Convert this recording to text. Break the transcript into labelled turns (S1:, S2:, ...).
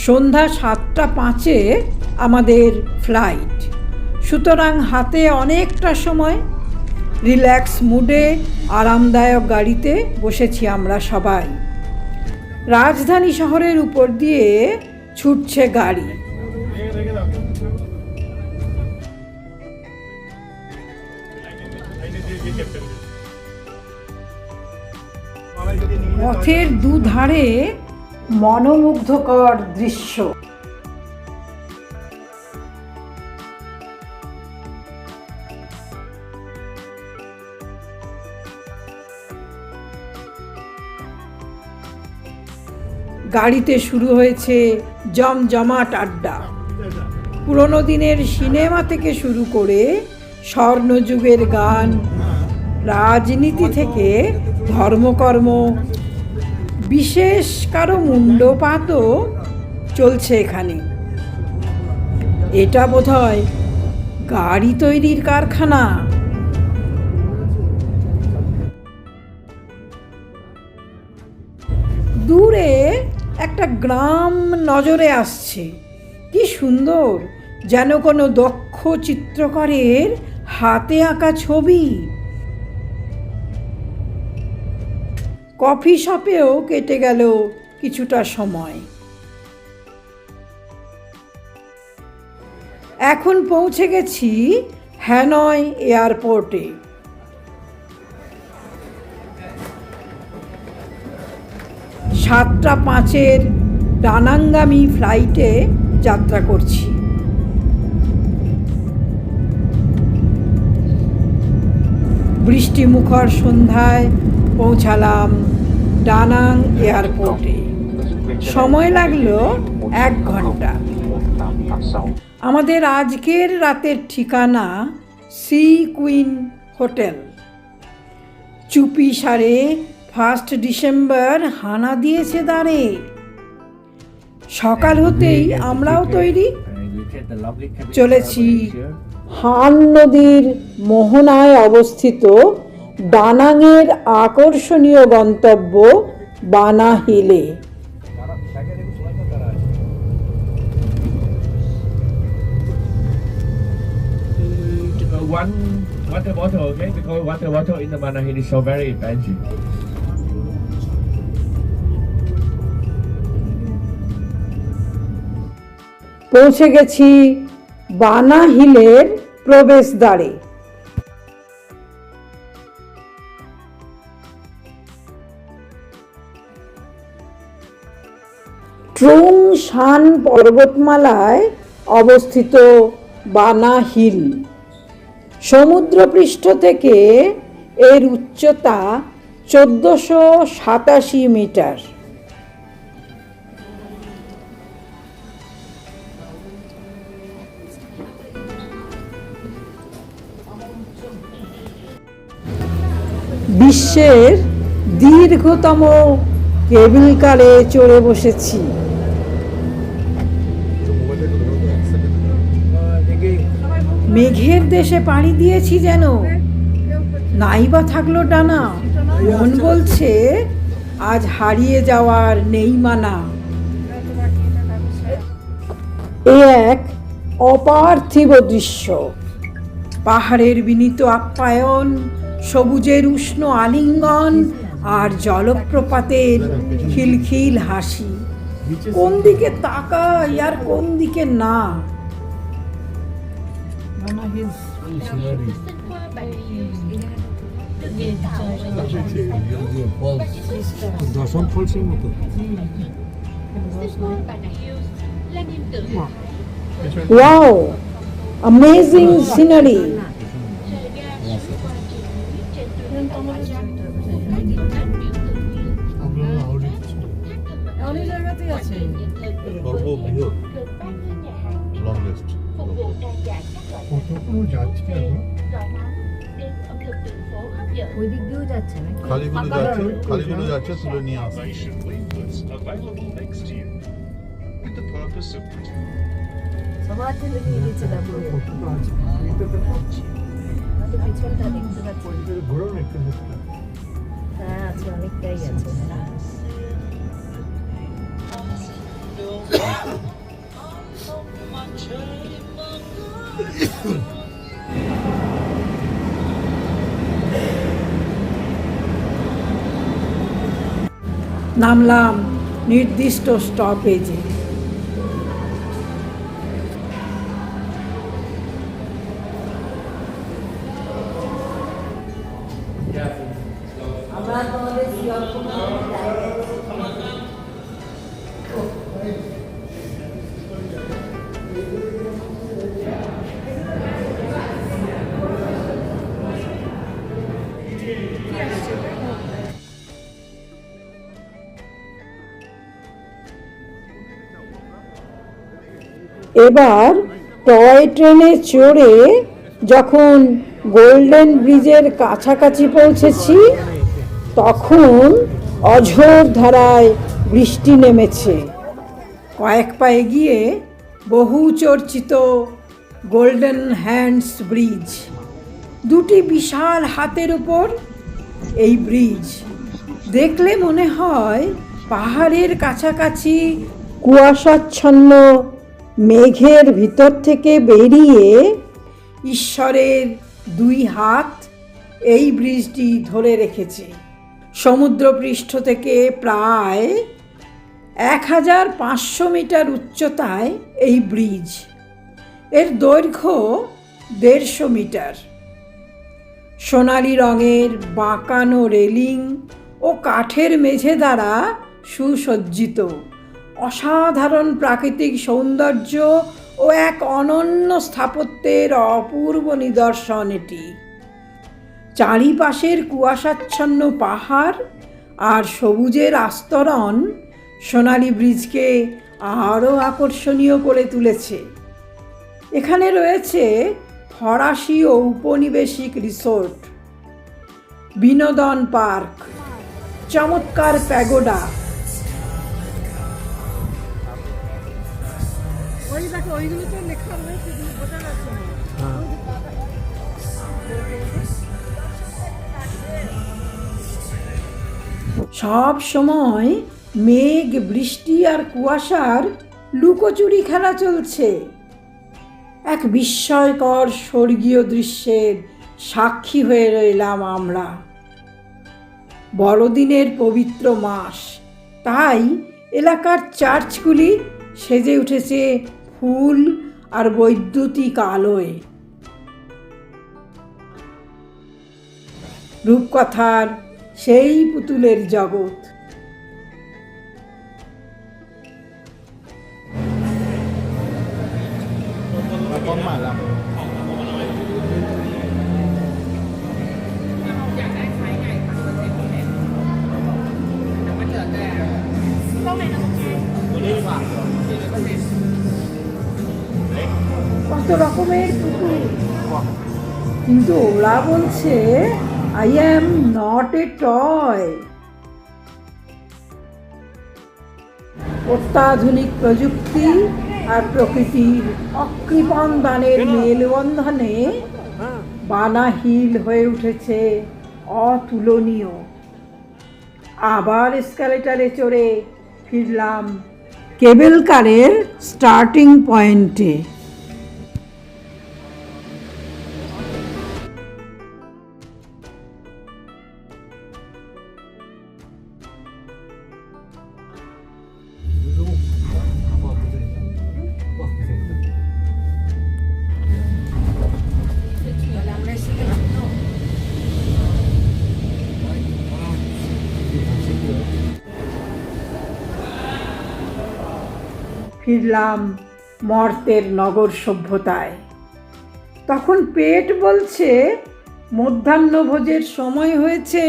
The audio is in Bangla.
S1: সন্ধ্যা 7:05 আমাদের ফ্লাইট, সুতরাং হাতে অনেকটা সময়। রিল্যাক্স মুডে আরামদায়ক গাড়িতে বসেছি আমরা সবাই। রাজধানী শহরের উপর দিয়ে ছুটছে গাড়ি। পথের দুধারে মনোমুগ্ধকর দৃশ্য। গাড়িতে শুরু হয়েছে জমজমাট আড্ডা। পুরনো দিনের সিনেমা থেকে শুরু করে স্বর্ণযুগের গান, রাজনীতি থেকে ধর্মকর্ম, বিশেষ কারো মুণ্ডপাতও চলছে এখানে। এটা বোধহয় গাড়ি তৈরির কারখানা। দূরে একটা গ্রাম নজরে আসছে। কি সুন্দর, যেন কোনো দক্ষ চিত্রকরের হাতে আঁকা ছবি। কফি শপেও কেটে গেল কিছুটা সময়। এখন পৌঁছে গেছি হ্যানয় এয়ারপোর্টে। সাতটা 5 ডানাঙ্গামী ফ্লাইটে যাত্রা করছি। বৃষ্টিমুখর সন্ধ্যায় পৌঁছালাম ডানাং এয়ারপোর্টে। সময় লাগলো 1 ঘন্টা। আমাদের আজকের রাতের ঠিকানা সি কুইন হোটেল। চুপি সারে 1 ডিসেম্বর হানা দিয়েছে দ্বারে। সকাল হতেই আমরাও তৈরি। চলেছি হান নদীর মোহনায় অবস্থিত ডানাংয়ের আকর্ষণীয় গন্তব্য বানা হিলে।
S2: One water bottle, okay? Because water bottle in the Bana Hill is so very expensive.
S1: পৌঁছে গেছি বানা হিলের প্রবেশদ্বারে। ট্রুং শান পর্বতমালায় অবস্থিত বানা হিল। সমুদ্রপৃষ্ঠ থেকে এর উচ্চতা 1487 মিটার। বিশ্বের দীর্ঘতম কেবল কারে চড়ে বসেছি। মেঘের দেশে পাড়ি দিয়েছি যেন, নাইবা থাকলো ডানা। মন বলছে আজ হারিয়ে যাওয়ার নেই মানা। এ এক অপার্থিব দৃশ্য। পাহাড়ের বিনীত আপ্যায়ন, সবুজের উষ্ণ আলিঙ্গন আর জলপ্রপাতের খিলখিল হাসি। কোন দিকে তাকাই আর কোন দিকে না।
S3: দশম ফলসের মতো।
S1: Wow, amazing scenery.
S3: সর্ববৃহৎ লংগেস্ট কতগুলো যাচ্ছে এখন।
S4: ওই দিক দিয়েও যাচ্ছে না,
S3: খালিগুলো যাচ্ছে তুলে নিয়ে আসছে।
S4: সবার থেকে নিয়ে দিচ্ছে তারপরে পিছনটা দেখতে পাচ্ছি।
S3: ঘোরানো একটু
S4: হ্যাঁ আছে, অনেকটাই আছে।
S1: নামলাম নির্দিষ্ট স্টপেজে। এবার টয় ট্রেনে চড়ে যখন গোল্ডেন ব্রিজের কাছাকাছি পৌঁছেছি, তখন অঝোর ধারায় বৃষ্টি নেমেছে। কয়েক পা এগিয়ে বহু চর্চিত গোল্ডেন হ্যান্ডস ব্রিজ, দুটি বিশাল হাতের উপর এই ব্রিজ দেখলে মনে হয় পাহাড়ের কাছাকাছি কুয়াশাচ্ছন্ন মেঘের ভিতর থেকে বেরিয়ে ঈশ্বরের দুই হাত এই ব্রিজটি ধরে রেখেছে। সমুদ্রপৃষ্ঠ থেকে প্রায় 1500 মিটার উচ্চতায় এই ব্রিজ। এর দৈর্ঘ্য 150 মিটার। সোনালি রঙের বাঁকানো রেলিং ও কাঠের মেঝে দ্বারা সুসজ্জিত। অসাধারণ প্রাকৃতিক সৌন্দর্য ও এক অনন্য স্থাপত্যের অপূর্ব নিদর্শন এটি। চারিপাশের কুয়াশাচ্ছন্ন পাহাড় আর সবুজের আস্তরণ সোনালি ব্রিজকে আরও আকর্ষণীয় করে তুলেছে। এখানে রয়েছে ফরাসি ও উপনিবেশিক রিসোর্ট, বিনোদন পার্ক, চমৎকার প্যাগোডা, সব সময় মেঘ, বৃষ্টি আর কুয়াশার লুকোচুরি খেলা চলছে। এক বিস্ময়কর স্বর্গীয় দৃশ্যের সাক্ষী হয়ে রইলাম আমরা। বড়দিনের পবিত্র মাস, তাই এলাকার চার্চগুলি সেজে উঠেছে ফুল আর বৈদ্যুতিক আলোয়। রূপকথার সেই পুতুলের জগৎ। কত রকমের পুতুল, কিন্তু ওরা বলছে I am not a toy. অত্যাধুনিক প্রযুক্তি আর প্রকৃতির অকৃপণ দানের মেলবন্ধনে বানা হিল হয়ে উঠেছে অতুলনীয়। আবার এসকালেটারে চড়ে ফিরলাম কেবল কারের স্টার্টিং পয়েন্টে। ফিরলাম মর্তের নগর সভ্যতায়। তখন পেট বলছে মধ্যাহ্নভোজের সময় হয়েছে।